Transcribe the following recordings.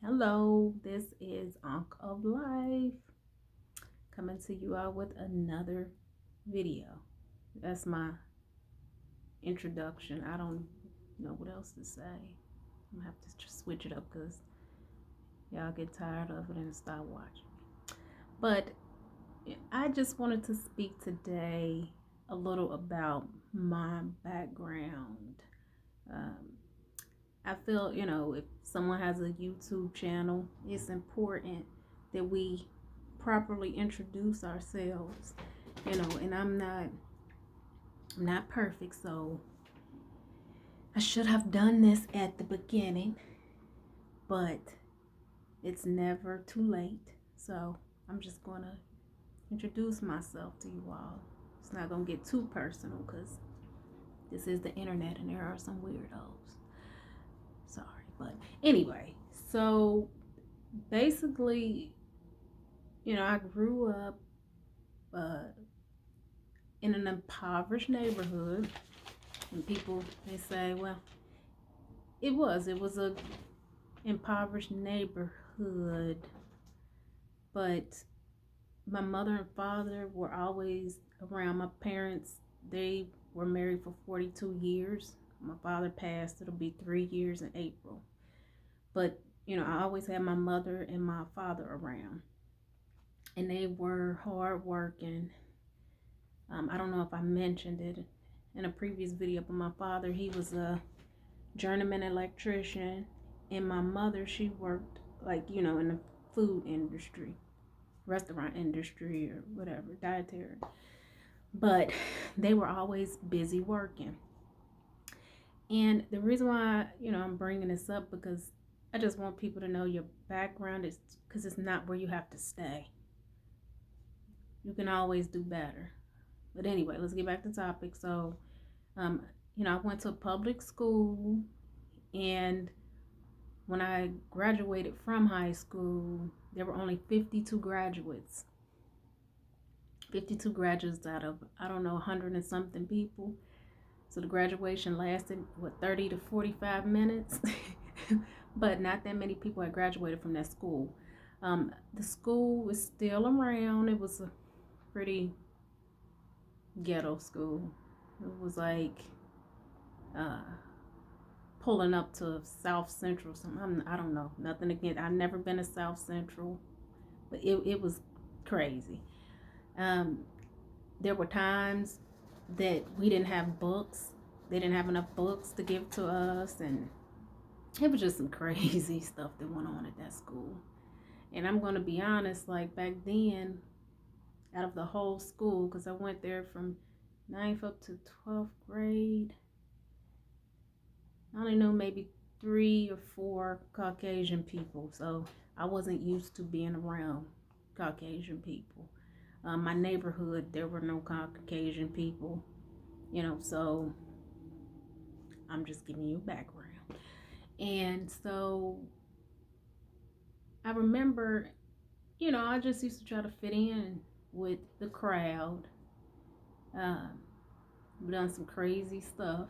Hello, this is Ankh of Life coming to you out with another video. That's my introduction. I don't know what else to say. I'm gonna have to just switch it up because y'all get tired of it and stop watching. But I just wanted to speak today a little about my background. Um, I feel, if someone has a YouTube channel, it's important that we properly introduce ourselves, and I'm not perfect, so I should have done this at the beginning, but it's never too late. So I'm just going to introduce myself to you all. It's not going to get too personal because this is the internet and there are some weirdos. Sorry, but anyway, so basically, I grew up in an impoverished neighborhood, and people they say, well, it was a impoverished neighborhood, but my mother and father were always around. My parents, they were married for 42 years. My father passed, it'll be 3 years in April. But, I always had my mother and my father around. And they were hard working. I don't know if I mentioned it in a previous video, but my father, he was a journeyman electrician. And my mother, she worked in the food industry, restaurant industry or whatever, dietary. But they were always busy working. And the reason why, I'm bringing this up because I just want people to know your background is because it's not where you have to stay. You can always do better. But anyway, let's get back to the topic. So, I went to public school, and when I graduated from high school, there were only 52 graduates. 52 graduates out of, I don't know, 100 and something people. So the graduation lasted, 30 to 45 minutes? But not that many people had graduated from that school. The school was still around. It was a pretty ghetto school. It was like pulling up to South Central. I don't know. Nothing again. I've never been to South Central, but it was crazy. There were times that we didn't have books. They didn't have enough books to give to us, and it was just some crazy stuff that went on at that school. And I'm going to be honest, like back then, out of the whole school, because I went there from 9th up to 12th grade, I only know maybe 3 or 4 Caucasian people. So I wasn't used to being around Caucasian people. My neighborhood, there were no Caucasian people, so I'm just giving you background. And so I remember, I just used to try to fit in with the crowd. We've done some crazy stuff.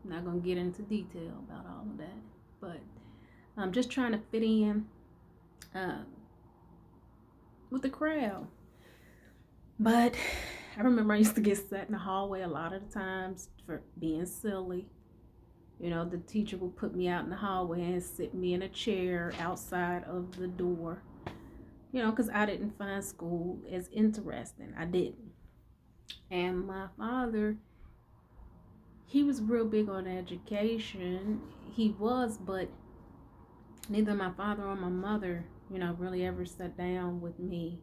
I'm not going to get into detail about all of that, but I'm just trying to fit in with the crowd. But I remember I used to get sat in the hallway a lot of the times for being silly. The teacher would put me out in the hallway and sit me in a chair outside of the door, because I didn't find school as interesting. I didn't. And my father, he was real big on education. He was, but neither my father or my mother, really ever sat down with me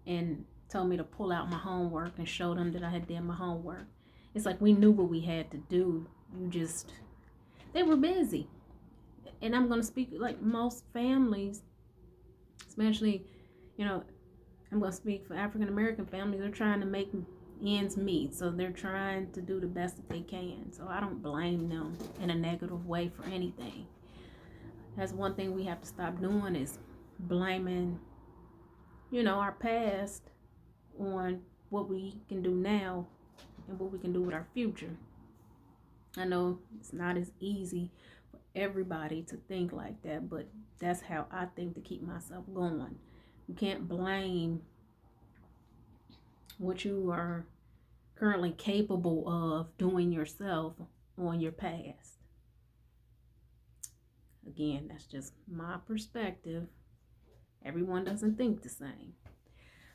and told me to pull out my homework and show them that I had done my homework. It's like we knew what we had to do. They were busy. And I'm going to speak like most families, especially, I'm going to speak for African American families. They're trying to make ends meet. So they're trying to do the best that they can. So I don't blame them in a negative way for anything. That's one thing we have to stop doing is blaming, our past on what we can do now and what we can do with our future. I know it's not as easy for everybody to think like that, but that's how I think to keep myself going. You can't blame what you are currently capable of doing yourself on your past. Again, that's just my perspective. Everyone doesn't think the same.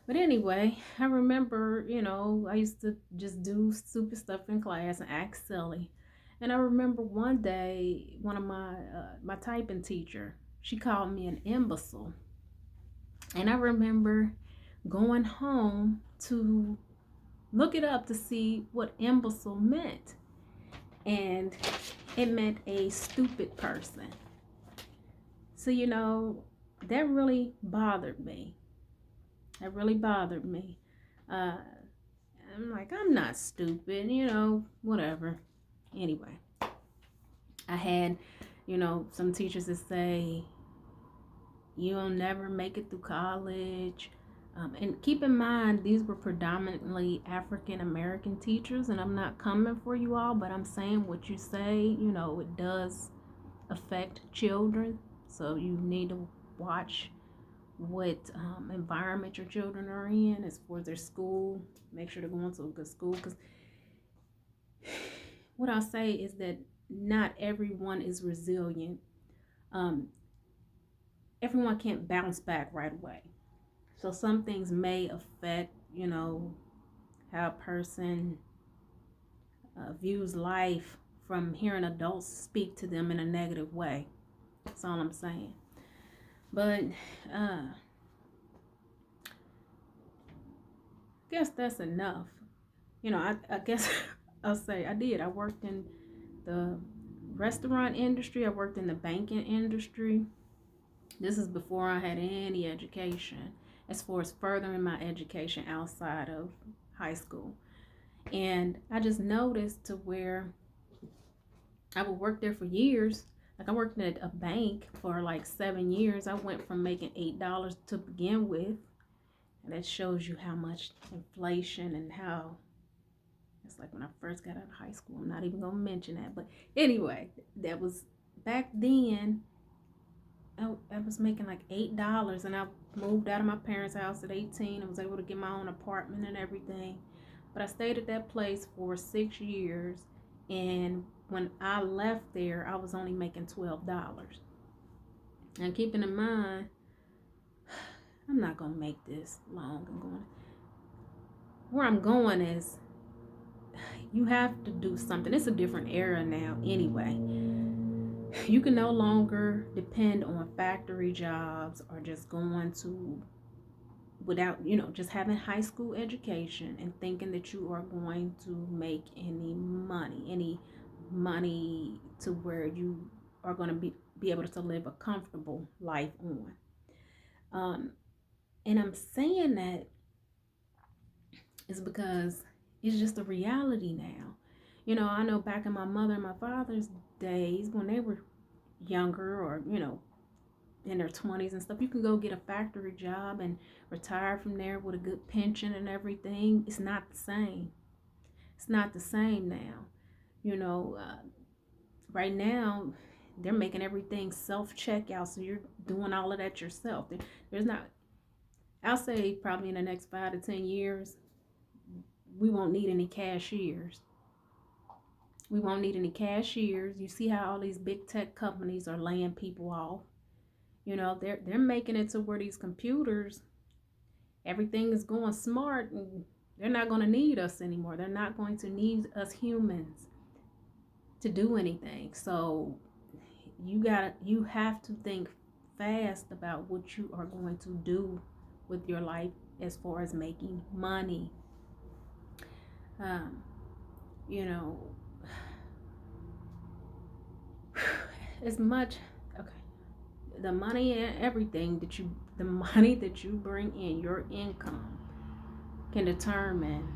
But anyway, I remember, I used to just do stupid stuff in class and act silly. And I remember one day, one of my typing teacher, she called me an imbecile. And I remember going home to look it up to see what imbecile meant. And it meant a stupid person. So, that really bothered me. That really bothered me. I'm like, I'm not stupid, whatever. Anyway, I had, some teachers that say, you'll never make it through college. And keep in mind, these were predominantly African American teachers, and I'm not coming for you all, but I'm saying what you say, it does affect children. So you need to watch what environment your children are in as far as their school. Make sure they're going to a good school, because what I'll say is that not everyone is resilient. Everyone can't bounce back right away. So some things may affect, how a person views life from hearing adults speak to them in a negative way. That's all I'm saying. But I guess that's enough. I guess I'll say I did. I worked in the restaurant industry. I worked in the banking industry. This is before I had any education, as far as furthering my education outside of high school. And I just noticed to where I would work there for years. Like, I worked at a bank for like 7 years. I went from making $8 to begin with. And that shows you how much inflation and how it's like when I first got out of high school. I'm not even going to mention that. But anyway, that was back then. I was making like $8, and I moved out of my parents' house at 18. I was able to get my own apartment and everything. But I stayed at that place for 6 years. And when I left there, I was only making $12. And keeping in mind, I'm not going to make this long. Where I'm going is, you have to do something. It's a different era now anyway. You can no longer depend on factory jobs or just going to, without, just having high school education and thinking that you are going to make any money to where you are going to be able to live a comfortable life on. And I'm saying that is because it's just a reality now. I know back in my mother and my father's days, when they were younger or, in their 20s and stuff, you can go get a factory job and retire from there with a good pension and everything. It's not the same. It's not the same now. Right now, they're making everything self-checkout, so you're doing all of that yourself. There's not, I'll say probably in the next 5 to 10 years, we won't need any cashiers. We won't need any cashiers. You see how all these big tech companies are laying people off. They're making it to where these computers, everything is going smart, and they're not going to need us anymore. They're not going to need us humans to do anything. So you have to think fast about what you are going to do with your life as far as making money. As much, okay, the money and everything the money that you bring in, your income, can determine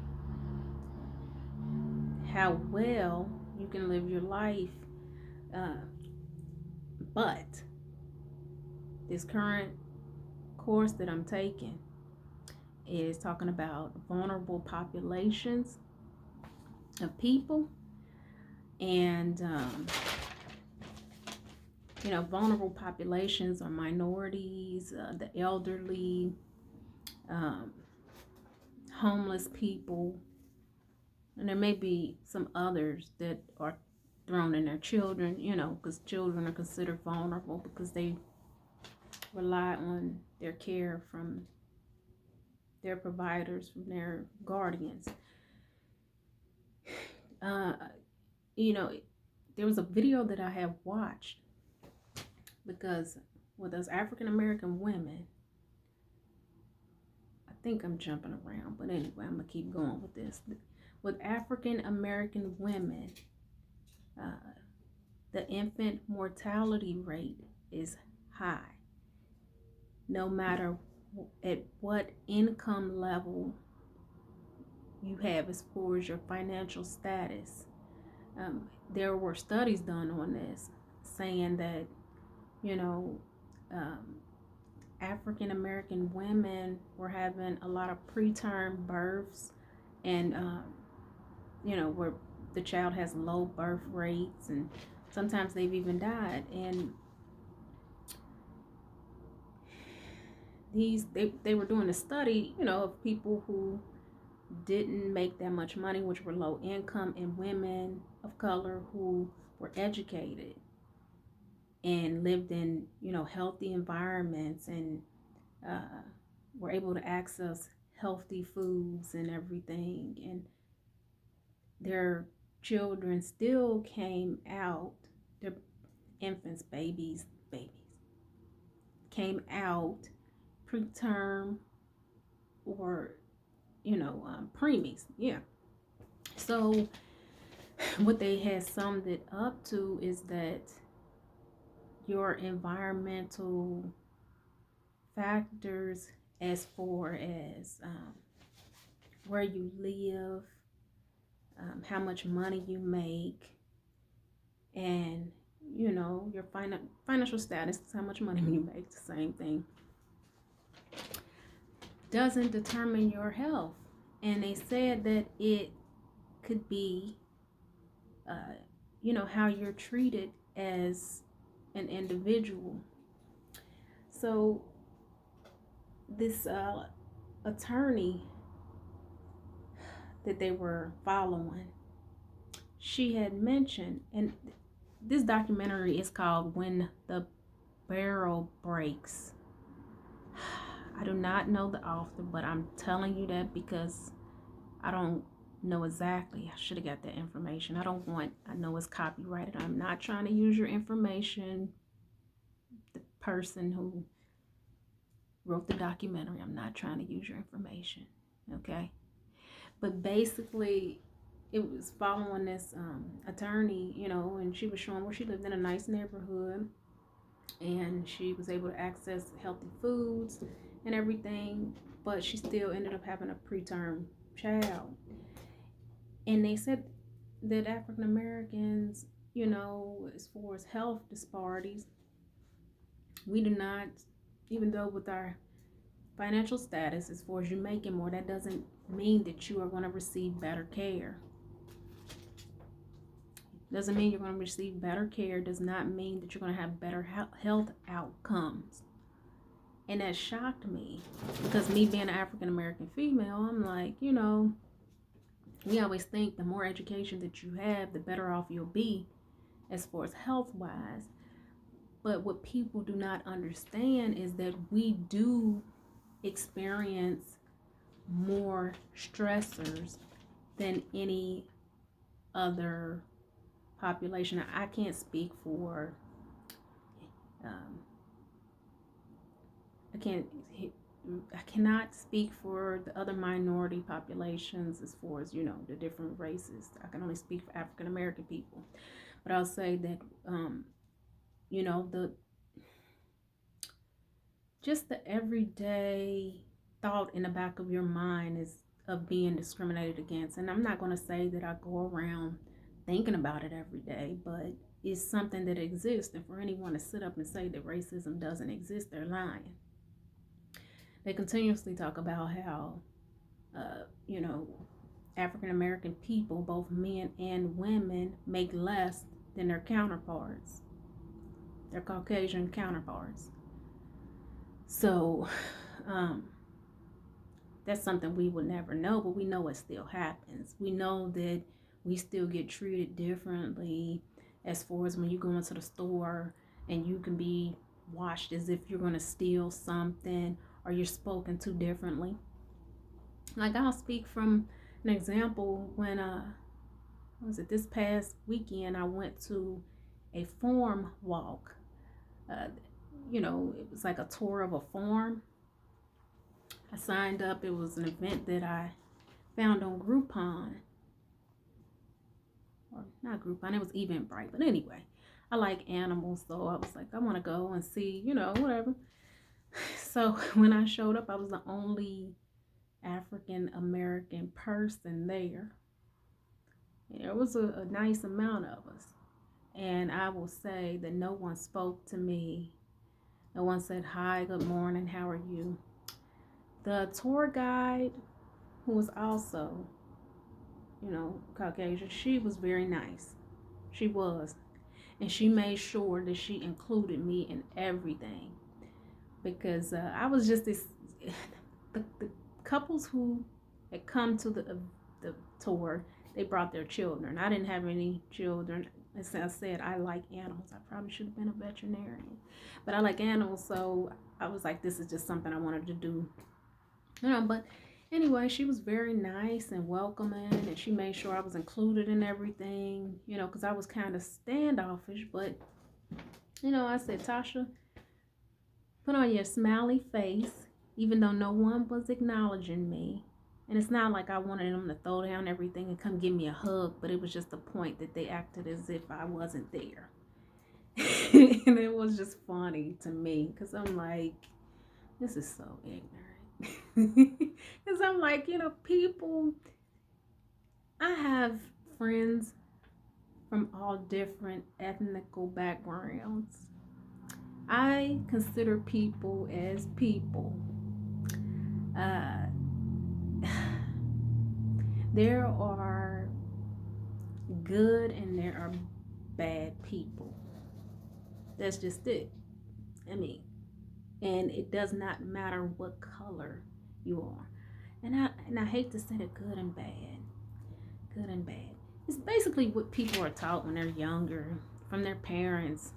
how well you can live your life. But this current course that I'm taking is talking about vulnerable populations of people, and vulnerable populations are minorities, the elderly, um, homeless people, and there may be some others that are thrown in their children, because children are considered vulnerable because they rely on their care from their providers, from their guardians. Uh, you know, there was a video that I have watched because with those African American women, I think I'm jumping around, but anyway, I'm gonna keep going with this. With African American women, uh, the infant mortality rate is high. No matter at what income level you have as far as your financial status. There were studies done on this saying that, you know, um, African American women were having a lot of preterm births, and where the child has low birth rates, and sometimes they've even died. And they were doing a study, of people who didn't make that much money, which were low income, and women of color who were educated and lived in, healthy environments, and were able to access healthy foods and everything. And their children still came out, their infants, babies, came out preterm or, preemies. Yeah. So what they had summed it up to is that your environmental factors, as far as where you live, how much money you make, and your financial status, how much money you make, the same thing, doesn't determine your health. And they said that it could be how you're treated as an individual. So this attorney that they were following, she had mentioned, and this documentary is called When the Barrel Breaks. I do not know the author, but I'm telling you that because I don't know exactly. I should have got that information. I know it's copyrighted. I'm not trying to use your information. The person who wrote the documentary, I'm not trying to use your information. Okay? But basically, it was following this attorney, and she was showing where she lived in a nice neighborhood, and she was able to access healthy foods and everything, but she still ended up having a preterm child. And they said that African Americans, as far as health disparities, we do not, even though with our financial status, as far as you making more, that doesn't mean that you are going to receive better care. Doesn't mean you're going to receive better care. Does not mean that you're going to have better health outcomes. And that shocked me, because me being an African American female, I'm like, we always think the more education that you have, the better off you'll be as far as health wise. But what people do not understand is that we do experience more stressors than any other population. I can't speak for I cannot speak for the other minority populations as far as, the different races. I can only speak for African American people. But I'll say that, just the everyday thought in the back of your mind is of being discriminated against. And I'm not going to say that I go around thinking about it every day, but it's something that exists. And for anyone to sit up and say that racism doesn't exist, they're lying. They continuously talk about how, African American people, both men and women, make less than their counterparts. their Caucasian counterparts. So that's something we would never know, but we know it still happens. We know that we still get treated differently as far as when you go into the store and you can be watched as if you're going to steal something or you're spoken to differently. Like I'll speak from an example when was it this past weekend I went to a farm walk. Uh, it was like a tour of a farm. I signed up. It was an event that I found on Groupon. Or not Groupon, it was Eventbrite. But anyway, I like animals, so I was like, I want to go and see, whatever. So when I showed up, I was the only African American person there. There was a nice amount of us. And I will say that no one spoke to me. No one said, hi, good morning, how are you? The tour guide, who was also, Caucasian, she was very nice. She was. And she made sure that she included me in everything. Because I was just this, the couples who had come to the tour, they brought their children. I didn't have any children. As I said, I like animals. I probably should have been a veterinarian. But I like animals, so I was like, this is just something I wanted to do. But anyway, she was very nice and welcoming, and she made sure I was included in everything, because I was kind of standoffish. But, I said, Tasha, put on your smiley face, even though no one was acknowledging me. And it's not like I wanted them to throw down everything and come give me a hug, but it was just the point that they acted as if I wasn't there. And it was just funny to me because I'm like, this is so ignorant. Because I'm like, people, I have friends from all different ethnical backgrounds. I consider people as people. There are good and there are bad people. That's just it. And it does not matter what color you are. And I hate to say the good and bad. Good and bad. It's basically what people are taught when they're younger from their parents.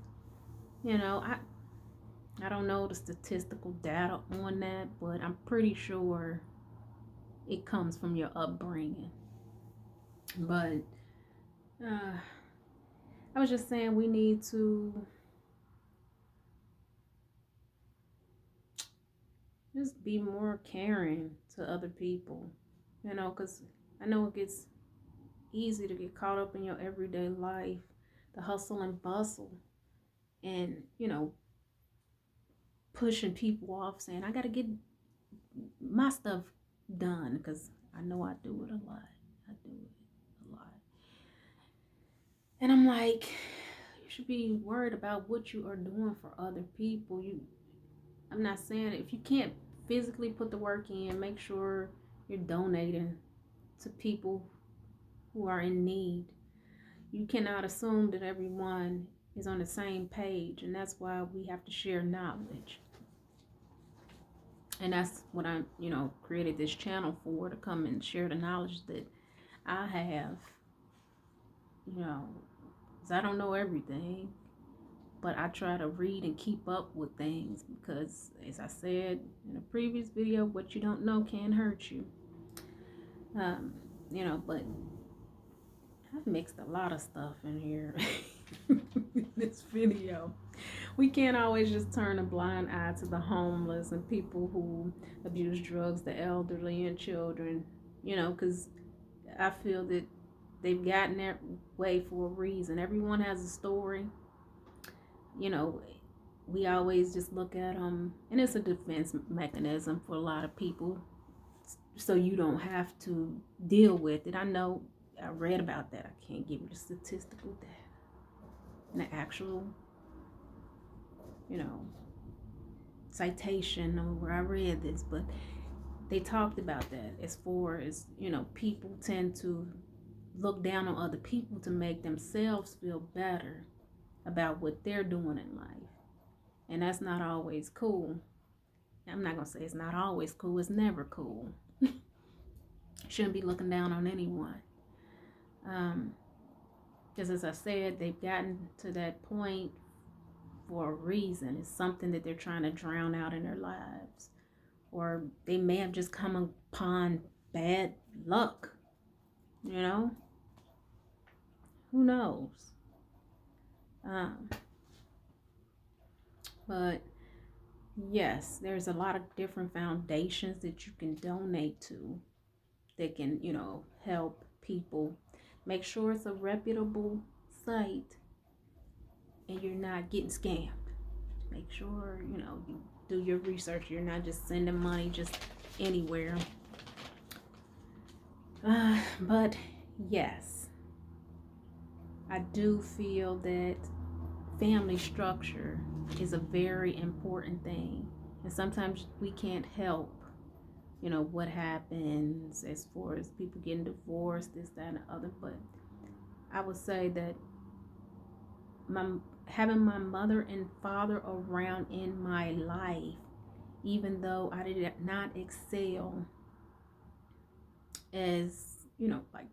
I don't know the statistical data on that, but I'm pretty sure it comes from your upbringing. But I was just saying we need to just be more caring to other people, because I know it gets easy to get caught up in your everyday life, the hustle and bustle, and, pushing people off, saying, I got to get my stuff done, because I know I do it a lot. And I'm like, you should be worried about what you are doing for other people. I'm not saying if you can't physically put the work in, make sure you're donating to people who are in need. You cannot assume that everyone is on the same page, and that's why we have to share knowledge. And that's what I, created this channel for, to come and share the knowledge that I have, because I don't know everything, but I try to read and keep up with things because, as I said in a previous video, what you don't know can hurt you. But I've mixed a lot of stuff in here in this video. We can't always just turn a blind eye to the homeless and people who abuse drugs, the elderly and children, because I feel that they've gotten that way for a reason. Everyone has a story. We always just look at them, and it's a defense mechanism for a lot of people, so you don't have to deal with it. I know I read about that. I can't give you the statistical data and the actual, citation or where I read this, but they talked about that as far as, people tend to look down on other people to make themselves feel better about what they're doing in life. And that's not always cool. I'm not going to say it's not always cool. It's never cool. Shouldn't be looking down on anyone. Because as I said, they've gotten to that point for a reason. It's something that they're trying to drown out in their lives. Or they may have just come upon bad luck. You know? Who knows? But yes, there's a lot of different foundations that you can donate to that can, help people. Make sure it's a reputable site and you're not getting scammed. Make sure, you do your research. You're not just sending money just anywhere. But yes, I do feel that family structure is a very important thing. And sometimes we can't help, what happens as far as people getting divorced, this, that, and the other. But I would say that having my mother and father around in my life, even though I did not excel as, like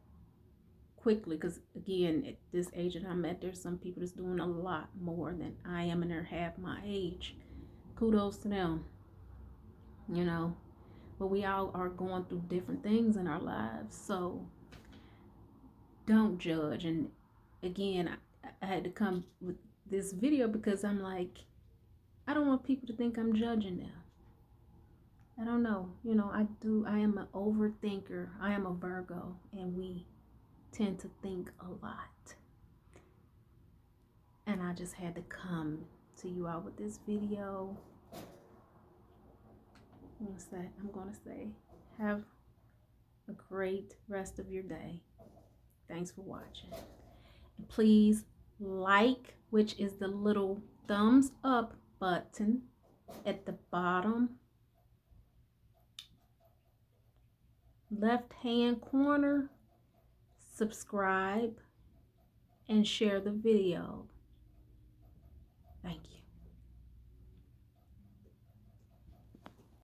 quickly, because again, at this age that I'm at, there's some people that's doing a lot more than I am, and they're half my age. Kudos to them, but we all are going through different things in our lives, so don't judge. And again, I had to come with this video because I'm like, I don't want people to think I'm judging them. I don't know, I am an overthinker. I am a Virgo, and we tend to think a lot. And I just had to come to you all with this video. I'm going to say, have a great rest of your day. Thanks for watching. And please like, which is the little thumbs up button at the bottom left hand corner. Subscribe and share the video. Thank you.